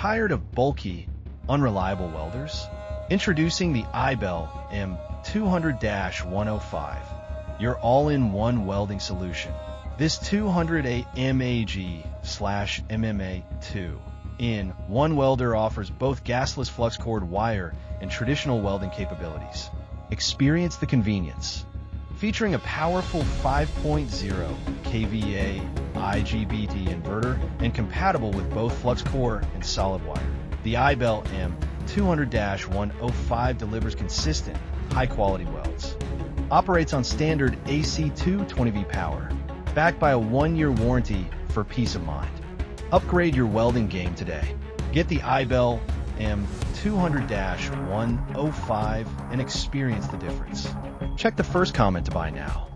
Tired of bulky, unreliable welders? Introducing the iBELL M200-105, your all-in-one welding solution. This 208 MAG/MMA 2-in-1 welder offers both gasless flux-cored wire and traditional welding capabilities. Experience the convenience. Featuring a powerful 5.0 kVA IGBT inverter and compatible with both flux-core and solid wire, the iBELL M200-105 delivers consistent, high-quality welds. Operates on standard AC 220V power, backed by a 1-year warranty for peace of mind. Upgrade your welding game today. Get the iBELL M200-105 and experience the difference. Check the first comment to buy now.